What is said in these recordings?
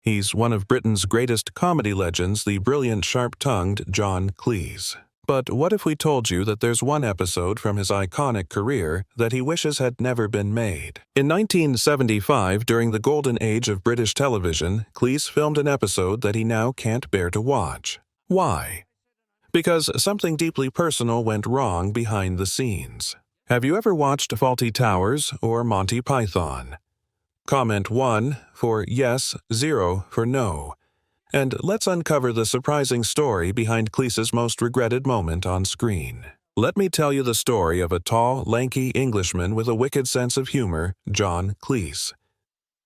He's one of Britain's greatest comedy legends, the brilliant, sharp-tongued John Cleese. But what if we told you that there's one episode from his iconic career that he wishes had never been made? In 1975, during the golden age of British television, Cleese filmed an episode that he now can't bear to watch. Why? Because something deeply personal went wrong behind the scenes. Have you ever watched Fawlty Towers or Monty Python? Comment 1 for yes, 0 for no. And let's uncover the surprising story behind Cleese's most regretted moment on screen. Let me tell you the story of a tall, lanky Englishman with a wicked sense of humor, John Cleese.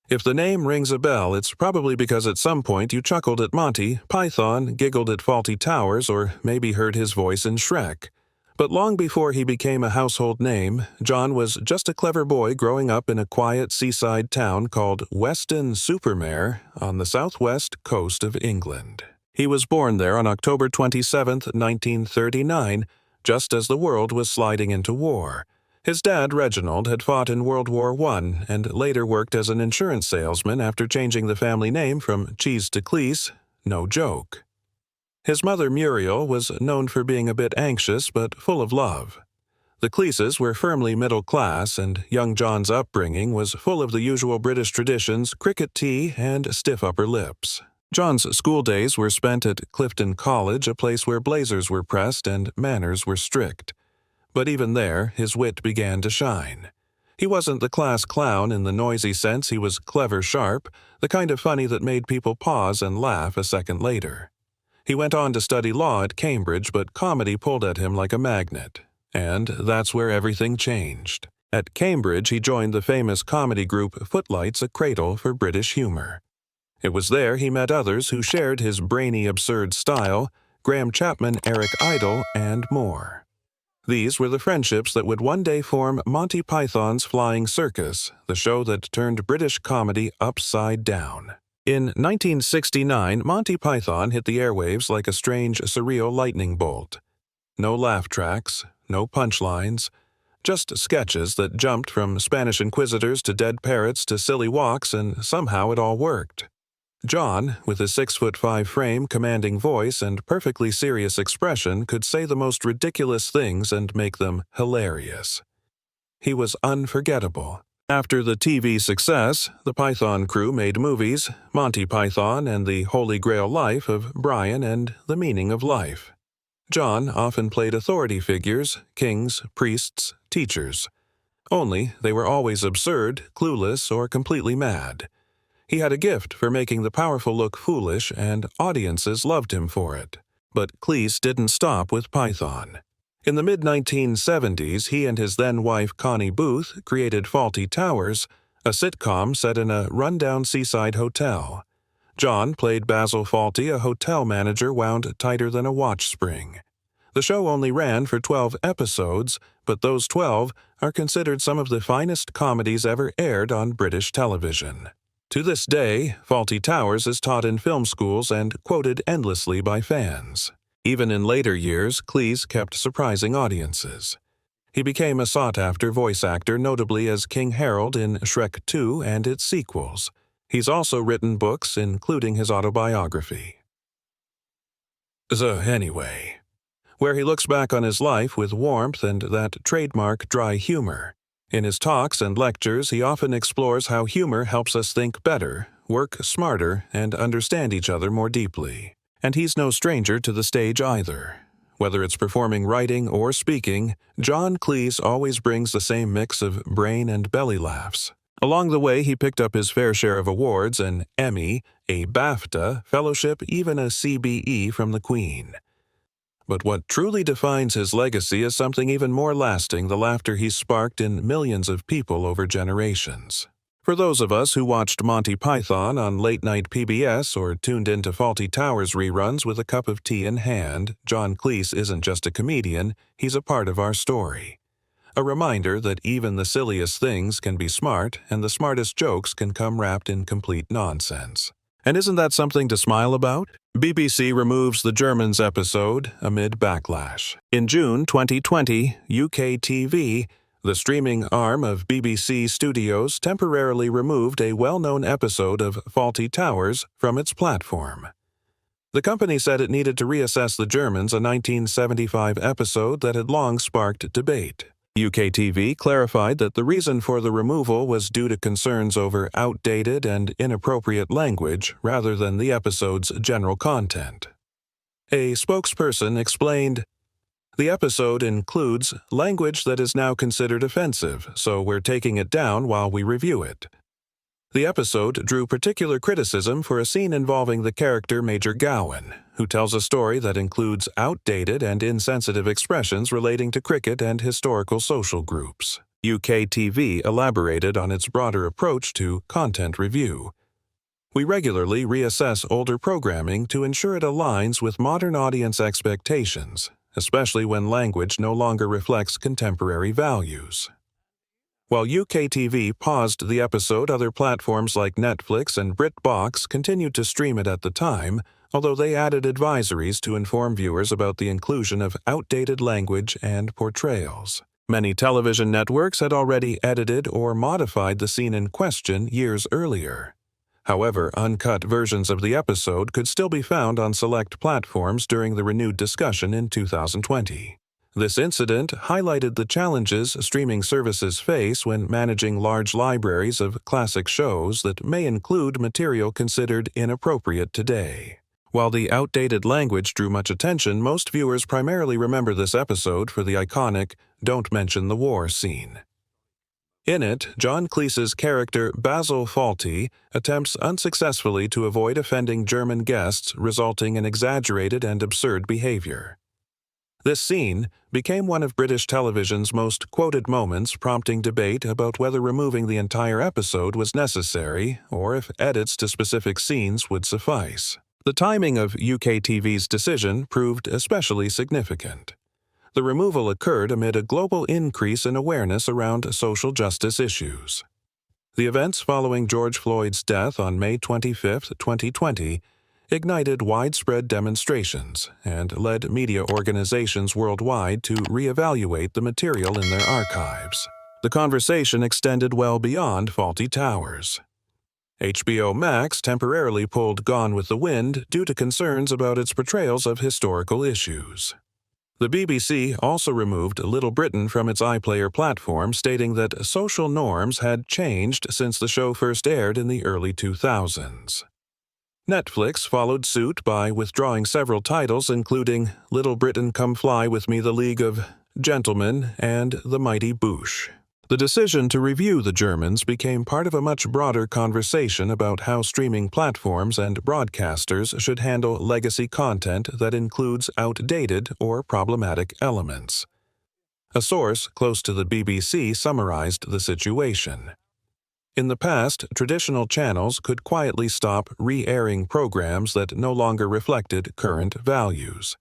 If the name rings a bell, it's probably because at some point you chuckled at Monty Python, giggled at Fawlty Towers, or maybe heard his voice in Shrek. But long before he became a household name, John was just a clever boy growing up in a quiet seaside town called Weston-super-Mare on the southwest coast of England. He was born there on October 27, 1939, just as the world was sliding into war. His dad, Reginald, had fought in World War I and later worked as an insurance salesman after changing the family name from Cheese to Cleese. No joke. His mother, Muriel, was known for being a bit anxious but full of love. The Cleeses were firmly middle class, and young John's upbringing was full of the usual British traditions, cricket tea, and stiff upper lips. John's school days were spent at Clifton College, a place where blazers were pressed and manners were strict. But even there, his wit began to shine. He wasn't the class clown in the noisy sense. He was clever sharp, the kind of funny that made people pause and laugh a second later. He went on to study law at Cambridge, but comedy pulled at him like a magnet. And that's where everything changed. At Cambridge, he joined the famous comedy group Footlights, a cradle for British humor. It was there he met others who shared his brainy, absurd style, Graham Chapman, Eric Idle, and more. These were the friendships that would one day form Monty Python's Flying Circus, the show that turned British comedy upside down. In 1969, Monty Python hit the airwaves like a strange, surreal lightning bolt. No laugh tracks, no punchlines, just sketches that jumped from Spanish inquisitors to dead parrots to silly walks, and somehow it all worked. John, with his 6'5" frame, commanding voice, and perfectly serious expression, could say the most ridiculous things and make them hilarious. He was unforgettable. After the TV success, the Python crew made movies, Monty Python and the Holy Grail Life of Brian and the Meaning of Life. John often played authority figures, kings, priests, teachers. Only they were always absurd, clueless, or completely mad. He had a gift for making the powerful look foolish, and audiences loved him for it. But Cleese didn't stop with Python. In the mid-1970s, he and his then-wife Connie Booth created Fawlty Towers, a sitcom set in a rundown seaside hotel. John played Basil Fawlty, a hotel manager wound tighter than a watch spring. The show only ran for 12 episodes, but those 12 are considered some of the finest comedies ever aired on British television. To this day, Fawlty Towers is taught in film schools and quoted endlessly by fans. Even in later years, Cleese kept surprising audiences. He became a sought-after voice actor, notably as King Harold in Shrek 2 and its sequels. He's also written books, including his autobiography. So anyway, where he looks back on his life with warmth and that trademark dry humor. In his talks and lectures, he often explores how humor helps us think better, work smarter, and understand each other more deeply. And he's no stranger to the stage either. Whether it's performing writing or speaking, John Cleese always brings the same mix of brain and belly laughs. Along the way, he picked up his fair share of awards, an Emmy, a BAFTA, fellowship, even a CBE from the Queen. But what truly defines his legacy is something even more lasting, the laughter he sparked in millions of people over generations. For those of us who watched Monty Python on late-night PBS or tuned into Fawlty Towers reruns with a cup of tea in hand, John Cleese isn't just a comedian, he's a part of our story. A reminder that even the silliest things can be smart, and the smartest jokes can come wrapped in complete nonsense. And isn't that something to smile about? BBC removes the Germans episode amid backlash. In June 2020, UKTV, The streaming arm of BBC Studios temporarily removed a well-known episode of Fawlty Towers from its platform. The company said it needed to reassess The Germans, a 1975 episode that had long sparked debate. UKTV clarified that the reason for the removal was due to concerns over outdated and inappropriate language rather than the episode's general content. A spokesperson explained, "The episode includes language that is now considered offensive, so we're taking it down while we review it." The episode drew particular criticism for a scene involving the character Major Gowan, who tells a story that includes outdated and insensitive expressions relating to cricket and historical social groups. UKTV elaborated on its broader approach to content review. "We regularly reassess older programming to ensure it aligns with modern audience expectations, especially when language no longer reflects contemporary values." While UKTV paused the episode, other platforms like Netflix and BritBox continued to stream it at the time, although they added advisories to inform viewers about the inclusion of outdated language and portrayals. Many television networks had already edited or modified the scene in question years earlier. However, uncut versions of the episode could still be found on select platforms during the renewed discussion in 2020. This incident highlighted the challenges streaming services face when managing large libraries of classic shows that may include material considered inappropriate today. While the outdated language drew much attention, most viewers primarily remember this episode for the iconic "Don't Mention the War" scene. In it, John Cleese's character Basil Fawlty attempts unsuccessfully to avoid offending German guests, resulting in exaggerated and absurd behavior. This scene became one of British television's most quoted moments, prompting debate about whether removing the entire episode was necessary or if edits to specific scenes would suffice. The timing of UKTV's decision proved especially significant. The removal occurred amid a global increase in awareness around social justice issues. The events following George Floyd's death on May 25, 2020, ignited widespread demonstrations and led media organizations worldwide to reevaluate the material in their archives. The conversation extended well beyond Fawlty Towers. HBO Max temporarily pulled Gone with the Wind due to concerns about its portrayals of historical issues. The BBC also removed Little Britain from its iPlayer platform, stating that social norms had changed since the show first aired in the early 2000s. Netflix followed suit by withdrawing several titles, including Little Britain Come Fly With Me, The League of Gentlemen, and The Mighty Boosh. The decision to review The Germans became part of a much broader conversation about how streaming platforms and broadcasters should handle legacy content that includes outdated or problematic elements. A source close to the BBC summarized the situation. In the past, traditional channels could quietly stop re-airing programs that no longer reflected current values.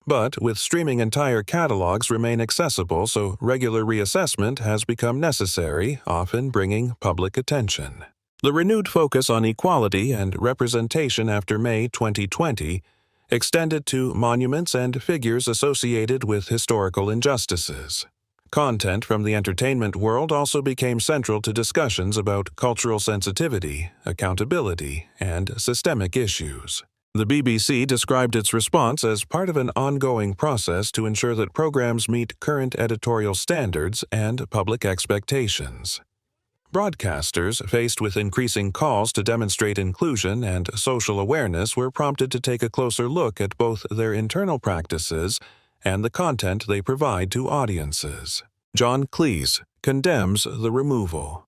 But with streaming, entire catalogs remain accessible, so regular reassessment has become necessary, often bringing public attention. The renewed focus on equality and representation after May 2020 extended to monuments and figures associated with historical injustices. Content from the entertainment world also became central to discussions about cultural sensitivity, accountability, and systemic issues. The BBC described its response as part of an ongoing process to ensure that programs meet current editorial standards and public expectations. Broadcasters, faced with increasing calls to demonstrate inclusion and social awareness, were prompted to take a closer look at both their internal practices and the content they provide to audiences. John Cleese condemns the removal.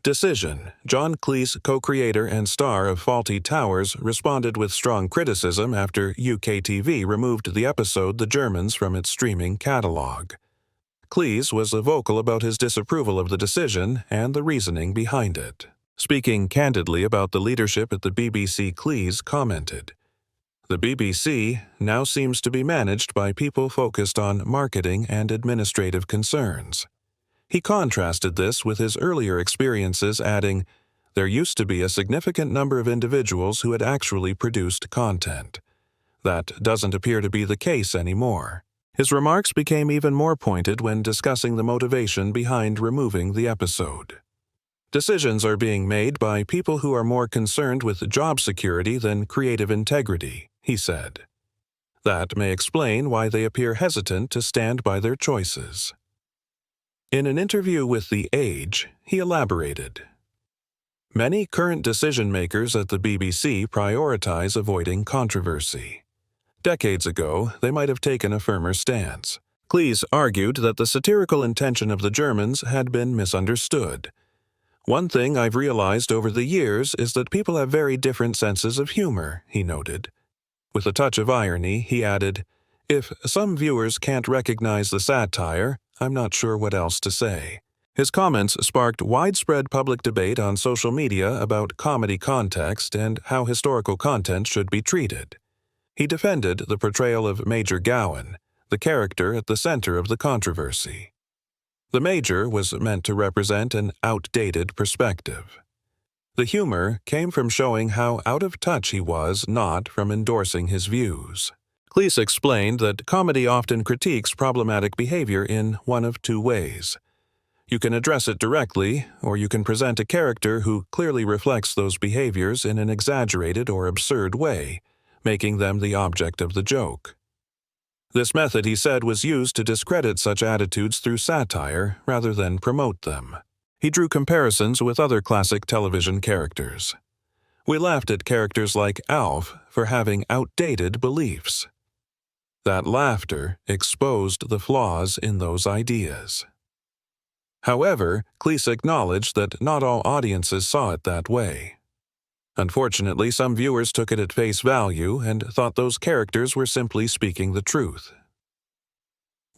Decision. John Cleese, co-creator and star of Fawlty Towers, responded with strong criticism after UKTV removed the episode The Germans from its streaming catalog. Cleese was vocal about his disapproval of the decision and the reasoning behind it. Speaking candidly about the leadership at the BBC, Cleese commented, "The BBC now seems to be managed by people focused on marketing and administrative concerns." He contrasted this with his earlier experiences, adding, "There used to be a significant number of individuals who had actually produced content. That doesn't appear to be the case anymore." His remarks became even more pointed when discussing the motivation behind removing the episode. Decisions are being made by people who are more concerned with job security than creative integrity, he said. That may explain why they appear hesitant to stand by their choices. In an interview with The Age, he elaborated. Many current decision-makers at the BBC prioritize avoiding controversy. Decades ago, they might have taken a firmer stance. Cleese argued that the satirical intention of the Germans had been misunderstood. One thing I've realized over the years is that people have very different senses of humor, he noted. With a touch of irony, he added, "If some viewers can't recognize the satire, I'm not sure what else to say." His comments sparked widespread public debate on social media about comedy context and how historical content should be treated. He defended the portrayal of Major Gowan, the character at the center of the controversy. The Major was meant to represent an outdated perspective. The humor came from showing how out of touch he was, not from endorsing his views. Cleese explained that comedy often critiques problematic behavior in one of two ways. You can address it directly, or you can present a character who clearly reflects those behaviors in an exaggerated or absurd way, making them the object of the joke. This method, he said, was used to discredit such attitudes through satire rather than promote them. He drew comparisons with other classic television characters. We laughed at characters like Alf for having outdated beliefs. That laughter exposed the flaws in those ideas. However, Cleese acknowledged that not all audiences saw it that way. Unfortunately, some viewers took it at face value and thought those characters were simply speaking the truth.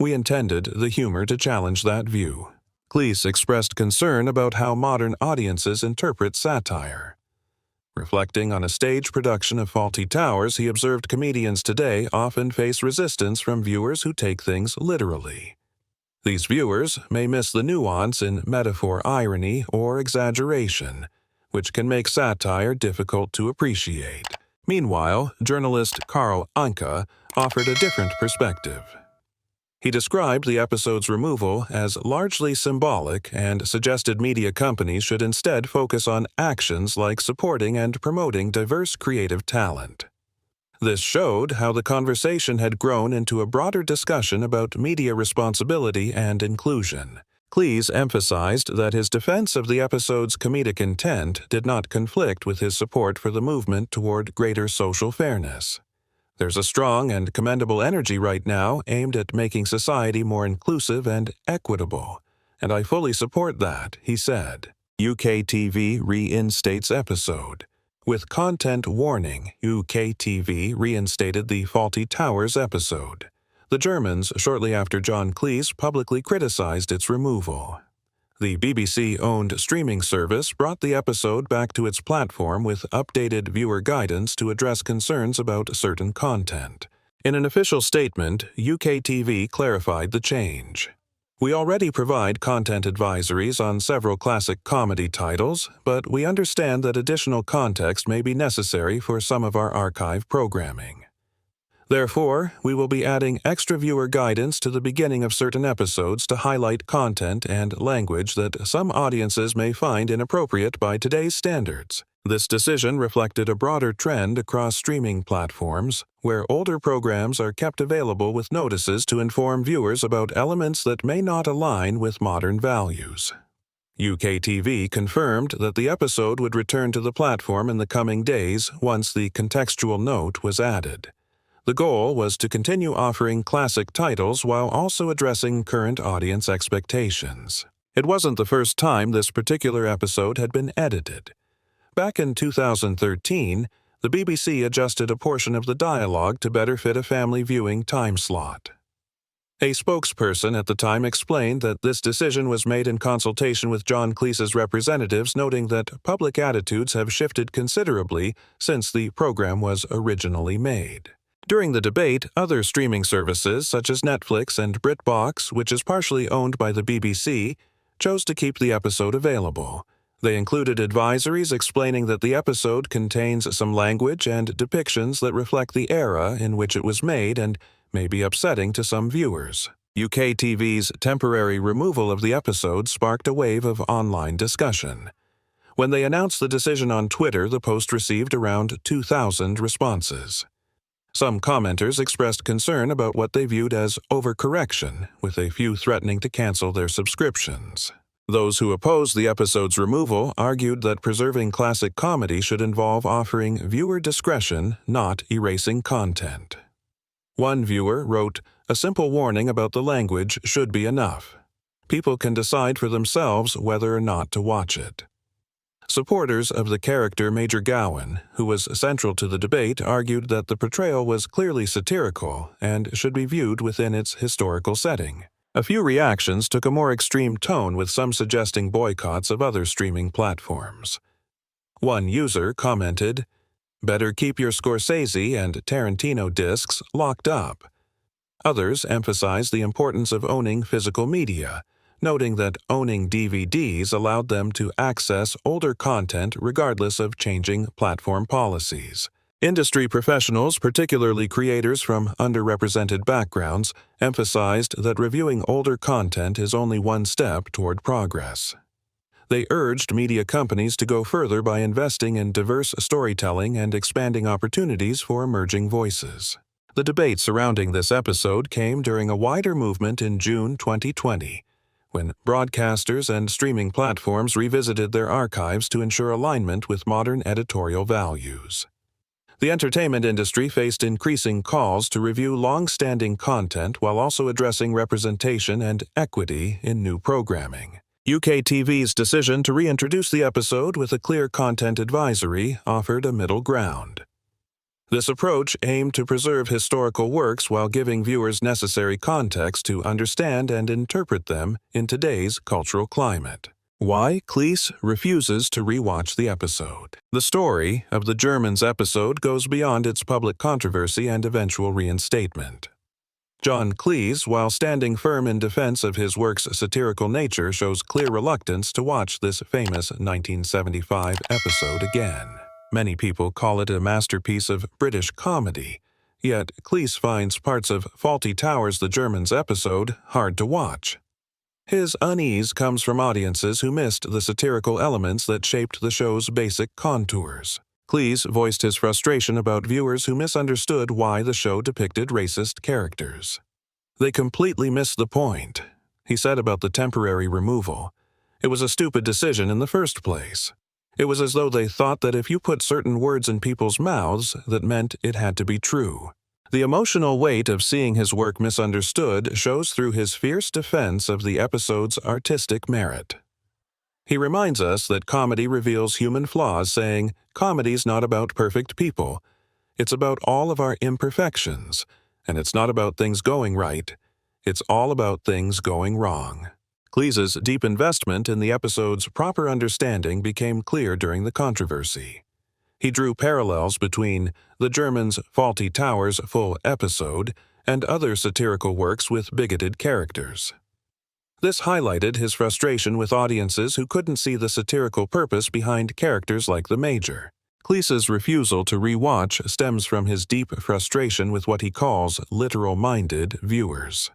We intended the humor to challenge that view. Cleese expressed concern about how modern audiences interpret satire. Reflecting on a stage production of Fawlty Towers, he observed comedians today often face resistance from viewers who take things literally. These viewers may miss the nuance in metaphor irony or exaggeration, which can make satire difficult to appreciate. Meanwhile, journalist Carl Anka offered a different perspective. He described the episode's removal as largely symbolic and suggested media companies should instead focus on actions like supporting and promoting diverse creative talent. This showed how the conversation had grown into a broader discussion about media responsibility and inclusion. Cleese emphasized that his defense of the episode's comedic intent did not conflict with his support for the movement toward greater social fairness. There's a strong and commendable energy right now aimed at making society more inclusive and equitable, and I fully support that, he said. UKTV Reinstates episode. With content warning, UKTV reinstated the Fawlty Towers episode. The Germans, shortly after John Cleese publicly criticized its removal. The BBC-owned streaming service brought the episode back to its platform with updated viewer guidance to address concerns about certain content. In an official statement, UKTV clarified the change. We already provide content advisories on several classic comedy titles, but we understand that additional context may be necessary for some of our archive programming. Therefore, we will be adding extra viewer guidance to the beginning of certain episodes to highlight content and language that some audiences may find inappropriate by today's standards. This decision reflected a broader trend across streaming platforms, where older programs are kept available with notices to inform viewers about elements that may not align with modern values. UKTV confirmed that the episode would return to the platform in the coming days once the contextual note was added. The goal was to continue offering classic titles while also addressing current audience expectations. It wasn't the first time this particular episode had been edited. Back in 2013, the BBC adjusted a portion of the dialogue to better fit a family viewing time slot. A spokesperson at the time explained that this decision was made in consultation with John Cleese's representatives, noting that public attitudes have shifted considerably since the program was originally made. During the debate, other streaming services such as Netflix and BritBox, which is partially owned by the BBC, chose to keep the episode available. They included advisories explaining that the episode contains some language and depictions that reflect the era in which it was made and may be upsetting to some viewers. UKTV's temporary removal of the episode sparked a wave of online discussion. When they announced the decision on Twitter, the post received around 2,000 responses. Some commenters expressed concern about what they viewed as overcorrection, with a few threatening to cancel their subscriptions. Those who opposed the episode's removal argued that preserving classic comedy should involve offering viewer discretion, not erasing content. One viewer wrote, "A simple warning about the language should be enough. People can decide for themselves whether or not to watch it." Supporters of the character Major Gowan, who was central to the debate, argued that the portrayal was clearly satirical and should be viewed within its historical setting. A few reactions took a more extreme tone, with some suggesting boycotts of other streaming platforms. One user commented, "Better keep your Scorsese and Tarantino discs locked up." Others emphasized the importance of owning physical media, noting that owning DVDs allowed them to access older content regardless of changing platform policies. Industry professionals, particularly creators from underrepresented backgrounds, emphasized that reviewing older content is only one step toward progress. They urged media companies to go further by investing in diverse storytelling and expanding opportunities for emerging voices. The debate surrounding this episode came during a wider movement in June 2020, when broadcasters and streaming platforms revisited their archives to ensure alignment with modern editorial values. The entertainment industry faced increasing calls to review long-standing content while also addressing representation and equity in new programming. UKTV's decision to reintroduce the episode with a clear content advisory offered a middle ground. This approach aimed to preserve historical works while giving viewers necessary context to understand and interpret them in today's cultural climate. Why Cleese refuses to rewatch the episode. The story of the Germans episode goes beyond its public controversy and eventual reinstatement. John Cleese, while standing firm in defense of his work's satirical nature, shows clear reluctance to watch this famous 1975 episode again. Many people call it a masterpiece of British comedy, yet Cleese finds parts of Fawlty Towers' The Germans episode hard to watch. His unease comes from audiences who missed the satirical elements that shaped the show's basic contours. Cleese voiced his frustration about viewers who misunderstood why the show depicted racist characters. "They completely missed the point," he said about the temporary removal. "It was a stupid decision in the first place. It was as though they thought that if you put certain words in people's mouths, that meant it had to be true." The emotional weight of seeing his work misunderstood shows through his fierce defense of the episode's artistic merit. He reminds us that comedy reveals human flaws, saying, "Comedy's not about perfect people. It's about all of our imperfections, and it's not about things going right. It's all about things going wrong." Cleese's deep investment in the episode's proper understanding became clear during the controversy. He drew parallels between the Germans' Fawlty Towers full episode and other satirical works with bigoted characters. This highlighted his frustration with audiences who couldn't see the satirical purpose behind characters like the Major. Cleese's refusal to rewatch stems from his deep frustration with what he calls literal-minded viewers.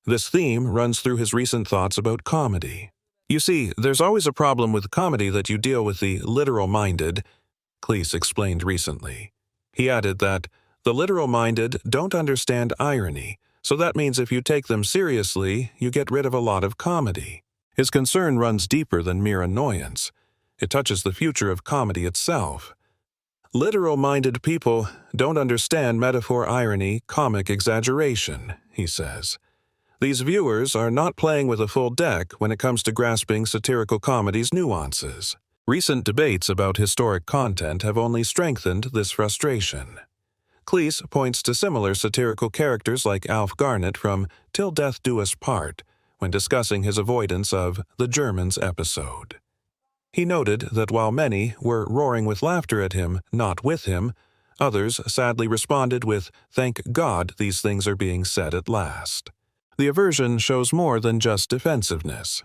This theme runs through his recent thoughts about comedy. "You see, there's always a problem with comedy that you deal with the literal-minded," Cleese explained recently. He added that, "The literal-minded don't understand irony, so that means if you take them seriously, you get rid of a lot of comedy." His concern runs deeper than mere annoyance. It touches the future of comedy itself. "Literal-minded people don't understand metaphor, irony, comic exaggeration," he says. "These viewers are not playing with a full deck when it comes to grasping satirical comedy's nuances." Recent debates about historic content have only strengthened this frustration. Cleese points to similar satirical characters like Alf Garnett from Till Death Do Us Part when discussing his avoidance of the Germans episode. He noted that while many were roaring with laughter at him, not with him, others sadly responded with, "Thank God these things are being said at last." The aversion shows more than just defensiveness.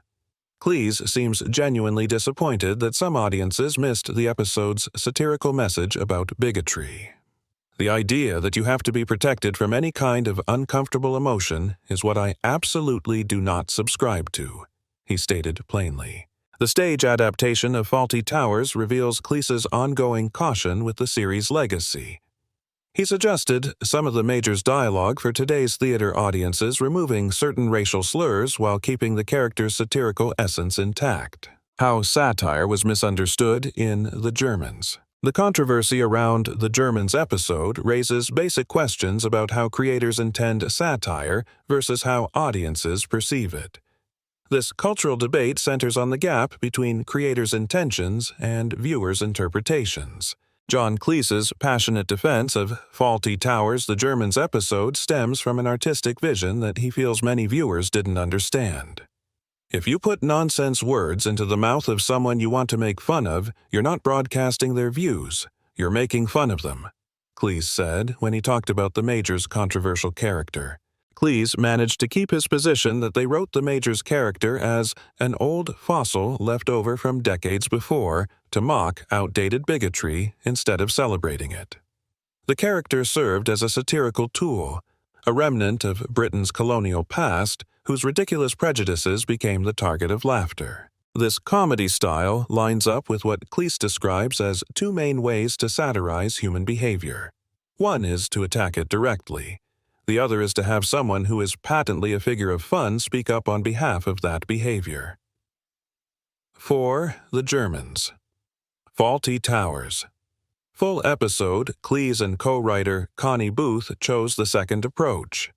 Cleese seems genuinely disappointed that some audiences missed the episode's satirical message about bigotry. The idea that you have to be protected from any kind of uncomfortable emotion is what I absolutely do not subscribe to," he stated plainly. The stage adaptation of Fawlty Towers reveals Cleese's ongoing caution with the series' legacy. He suggested some of the Major's dialogue for today's theater audiences, removing certain racial slurs while keeping the character's satirical essence intact. How satire was misunderstood in The Germans. The controversy around The Germans episode raises basic questions about how creators intend satire versus how audiences perceive it. This cultural debate centers on the gap between creators' intentions and viewers' interpretations. John Cleese's passionate defense of Fawlty Towers' The Germans episode stems from an artistic vision that he feels many viewers didn't understand. If you put nonsense words into the mouth of someone you want to make fun of, you're not broadcasting their views, you're making fun of them, Cleese said when he talked about the Major's controversial character. Cleese managed to keep his position that they wrote the Major's character as an old fossil left over from decades before to mock outdated bigotry instead of celebrating it. The character served as a satirical tool, a remnant of Britain's colonial past whose ridiculous prejudices became the target of laughter. This comedy style lines up with what Cleese describes as two main ways to satirize human behavior. One is to attack it directly. The other is to have someone who is patently a figure of fun speak up on behalf of that behavior. 4. The Germans. Fawlty Towers. Full episode, Cleese and co-writer Connie Booth chose the second approach.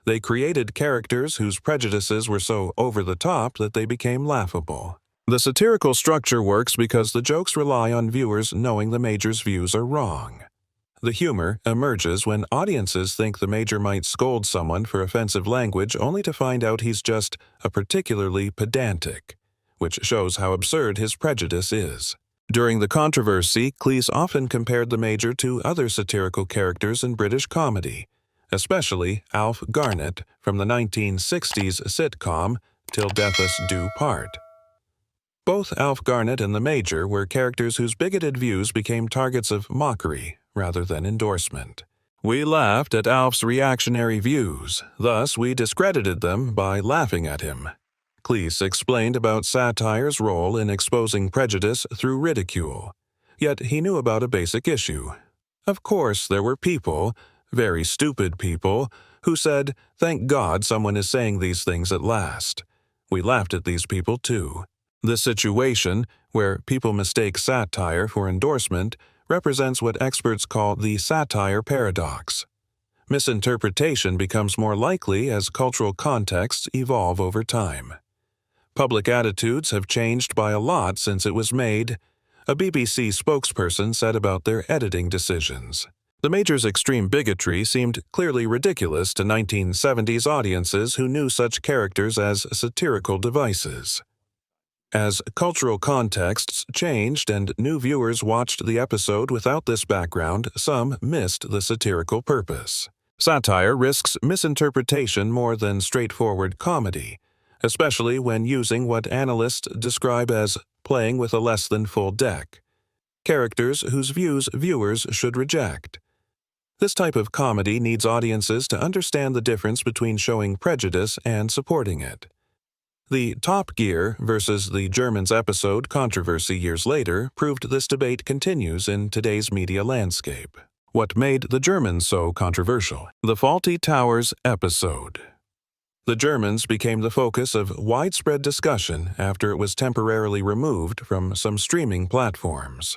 They created characters whose prejudices were so over the top that they became laughable. The satirical structure works because the jokes rely on viewers knowing the Major's views are wrong. The humor emerges when audiences think the Major might scold someone for offensive language only to find out he's just a particularly pedantic, which shows how absurd his prejudice is. During the controversy, Cleese often compared the Major to other satirical characters in British comedy, especially Alf Garnett from the 1960s sitcom Till Death Us Do Part. Both Alf Garnett and the Major were characters whose bigoted views became targets of mockery rather than endorsement. We laughed at Alf's reactionary views, thus we discredited them by laughing at him. Cleese explained about satire's role in exposing prejudice through ridicule, yet he knew about a basic issue. Of course, there were people, very stupid people, who said, "Thank God someone is saying these things at last." We laughed at these people too. This situation, where people mistake satire for endorsement, represents what experts call the satire paradox. Misinterpretation becomes more likely as cultural contexts evolve over time. Public attitudes have changed by a lot since it was made, a BBC spokesperson said about their editing decisions. The Major's extreme bigotry seemed clearly ridiculous to 1970s audiences who knew such characters as satirical devices. As cultural contexts changed and new viewers watched the episode without this background, some missed the satirical purpose. Satire risks misinterpretation more than straightforward comedy, especially when using what analysts describe as playing with a less than full deck, characters whose views viewers should reject. This type of comedy needs audiences to understand the difference between showing prejudice and supporting it. The Top Gear versus the Germans episode controversy years later proved this debate continues in today's media landscape. What made The Germans so controversial? The Fawlty Towers episode. The Germans became the focus of widespread discussion after it was temporarily removed from some streaming platforms.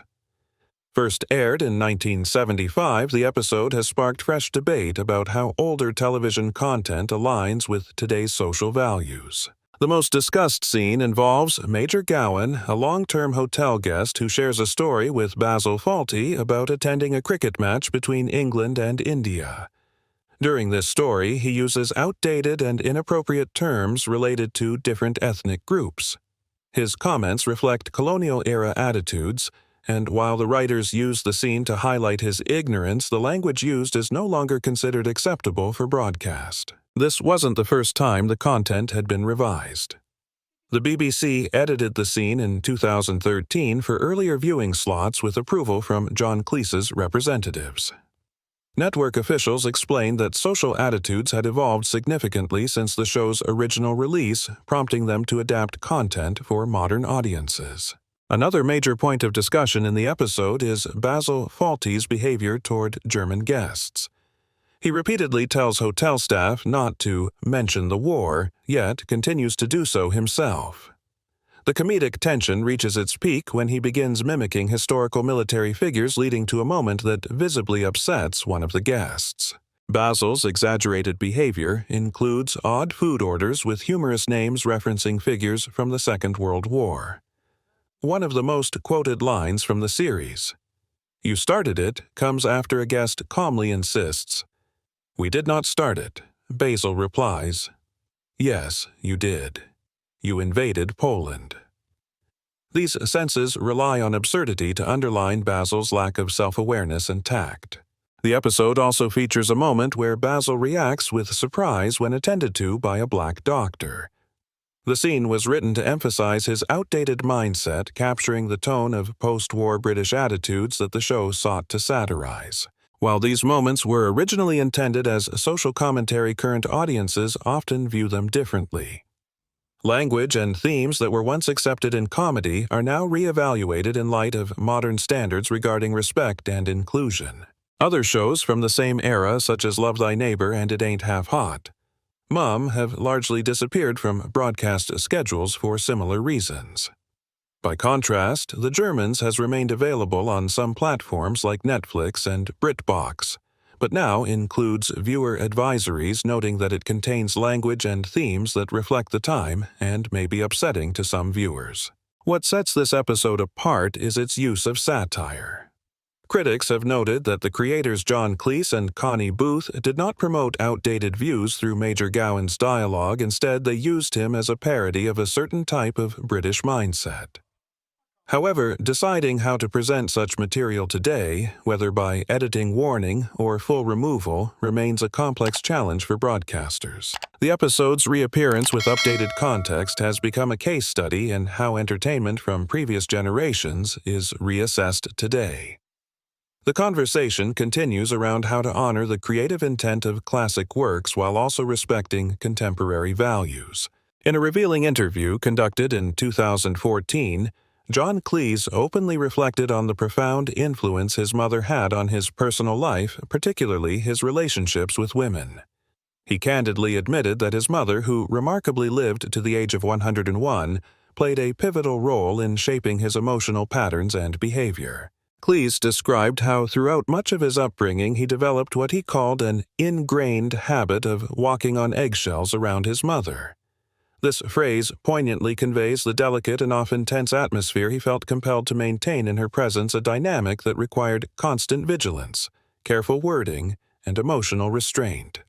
First aired in 1975, the episode has sparked fresh debate about how older television content aligns with today's social values. The most discussed scene involves Major Gowan, a long-term hotel guest who shares a story with Basil Fawlty about attending a cricket match between England and India. During this story, he uses outdated and inappropriate terms related to different ethnic groups. His comments reflect colonial-era attitudes, and while the writers used the scene to highlight his ignorance, the language used is no longer considered acceptable for broadcast. This wasn't the first time the content had been revised. The BBC edited the scene in 2013 for earlier viewing slots with approval from John Cleese's representatives. Network officials explained that social attitudes had evolved significantly since the show's original release, prompting them to adapt content for modern audiences. Another major point of discussion in the episode is Basil Fawlty's behavior toward German guests. He repeatedly tells hotel staff not to mention the war, yet continues to do so himself. The comedic tension reaches its peak when he begins mimicking historical military figures, leading to a moment that visibly upsets one of the guests. Basil's exaggerated behavior includes odd food orders with humorous names referencing figures from the Second World War. One of the most quoted lines from the series, "You started it," comes after a guest calmly insists, "We did not start it." Basil replies, "Yes, you did. You invaded Poland." These senses rely on absurdity to underline Basil's lack of self-awareness and tact. The episode also features a moment where Basil reacts with surprise when attended to by a black doctor. The scene was written to emphasize his outdated mindset, capturing the tone of post-war British attitudes that the show sought to satirize. While these moments were originally intended as social commentary, current audiences often view them differently. Language and themes that were once accepted in comedy are now re-evaluated in light of modern standards regarding respect and inclusion. Other shows from the same era, such as Love Thy Neighbor and It Ain't Half Hot, Mom, have largely disappeared from broadcast schedules for similar reasons. By contrast, The Germans has remained available on some platforms like Netflix and BritBox, but now includes viewer advisories noting that it contains language and themes that reflect the time and may be upsetting to some viewers. What sets this episode apart is its use of satire. Critics have noted that the creators John Cleese and Connie Booth did not promote outdated views through Major Gowan's dialogue. Instead, they used him as a parody of a certain type of British mindset. However, deciding how to present such material today, whether by editing warning or full removal, remains a complex challenge for broadcasters. The episode's reappearance with updated context has become a case study in how entertainment from previous generations is reassessed today. The conversation continues around how to honor the creative intent of classic works while also respecting contemporary values. In a revealing interview conducted in 2014, John Cleese openly reflected on the profound influence his mother had on his personal life, particularly his relationships with women. He candidly admitted that his mother, who remarkably lived to the age of 101, played a pivotal role in shaping his emotional patterns and behavior. Cleese described how throughout much of his upbringing he developed what he called an ingrained habit of walking on eggshells around his mother. This phrase poignantly conveys the delicate and often tense atmosphere he felt compelled to maintain in her presence, a dynamic that required constant vigilance, careful wording, and emotional restraint.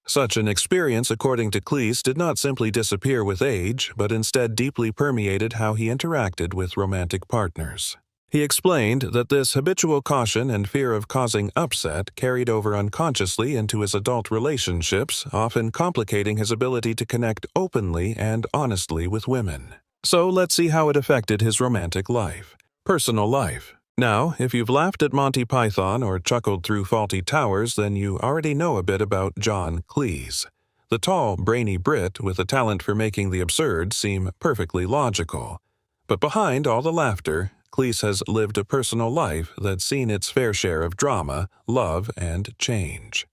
Such an experience, according to Cleese, did not simply disappear with age, but instead deeply permeated how he interacted with romantic partners. He explained that this habitual caution and fear of causing upset carried over unconsciously into his adult relationships, often complicating his ability to connect openly and honestly with women. So let's see how it affected his romantic life. Personal life. Now, if you've laughed at Monty Python or chuckled through Fawlty Towers, then you already know a bit about John Cleese. The tall, brainy Brit with a talent for making the absurd seem perfectly logical. But behind all the laughter, Cleese has lived a personal life that's seen its fair share of drama, love, and change.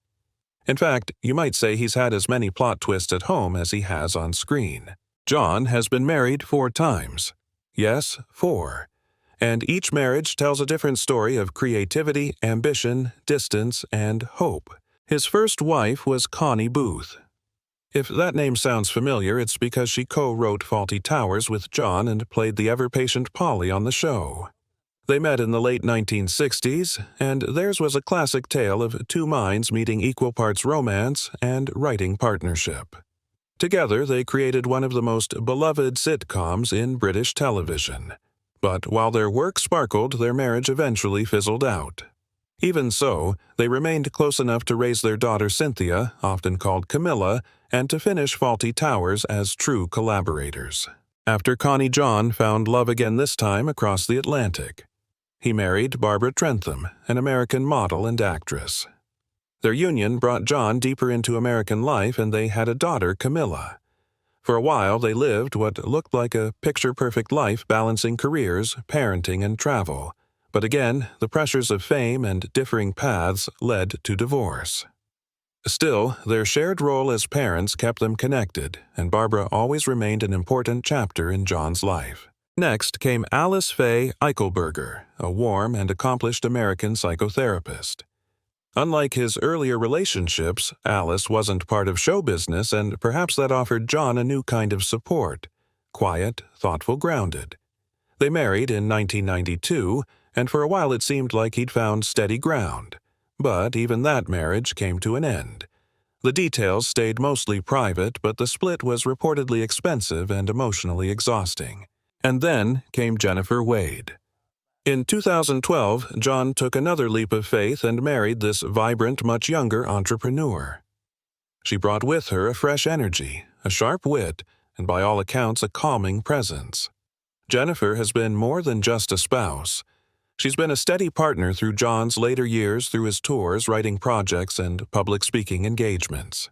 In fact, you might say he's had as many plot twists at home as he has on screen. John has been married 4 times. Yes, 4. And each marriage tells a different story of creativity, ambition, distance, and hope. His first wife was Connie Booth. If that name sounds familiar, it's because she co-wrote Fawlty Towers with John and played the ever-patient Polly on the show. They met in the late 1960s, and theirs was a classic tale of 2 minds meeting equal parts romance and writing partnership. Together, they created one of the most beloved sitcoms in British television. But while their work sparkled, their marriage eventually fizzled out. Even so, they remained close enough to raise their daughter Cynthia, often called Camilla, and to finish Fawlty Towers as true collaborators. After Connie, John found love again, this time across the Atlantic. He married Barbara Trentham, an American model and actress. Their union brought John deeper into American life, and they had a daughter, Camilla. For a while, they lived what looked like a picture-perfect life, balancing careers, parenting, and travel. But again, the pressures of fame and differing paths led to divorce. Still, their shared role as parents kept them connected, and Barbara always remained an important chapter in John's life. Next came Alice Faye Eichelberger, a warm and accomplished American psychotherapist. Unlike his earlier relationships, Alice wasn't part of show business, and perhaps that offered John a new kind of support. Quiet, thoughtful, grounded. They married in 1992, and for a while it seemed like he'd found steady ground. But even that marriage came to an end. The details stayed mostly private, but the split was reportedly expensive and emotionally exhausting. And then came Jennifer Wade. In 2012, John took another leap of faith and married this vibrant, much younger entrepreneur. She brought with her a fresh energy, a sharp wit, and by all accounts a calming presence. Jennifer has been more than just a spouse. She's been a steady partner through John's later years through his tours, writing projects, and public speaking engagements.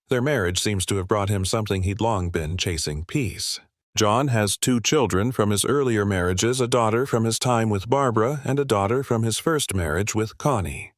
Their marriage seems to have brought him something he'd long been chasing: peace. John has 2 children from his earlier marriages, a daughter from his time with Barbara and a daughter from his first marriage with Connie.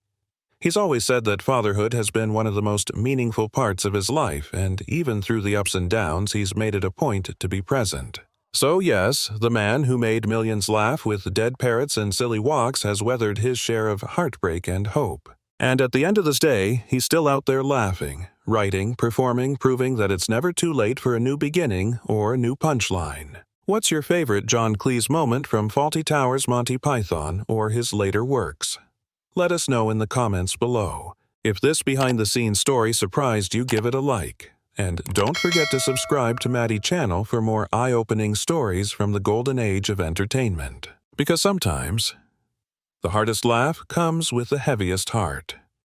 He's always said that fatherhood has been one of the most meaningful parts of his life, and even through the ups and downs, he's made it a point to be present. So yes, the man who made millions laugh with dead parrots and silly walks has weathered his share of heartbreak and hope. And at the end of this day, he's still out there laughing, writing, performing, proving that it's never too late for a new beginning or a new punchline. What's your favorite John Cleese moment from Fawlty Towers, Monty Python, or his later works? Let us know in the comments below. If this behind-the-scenes story surprised you, give it a like. And don't forget to subscribe to Maddie's channel for more eye-opening stories from the golden age of entertainment. Because sometimes the hardest laugh comes with the heaviest heart.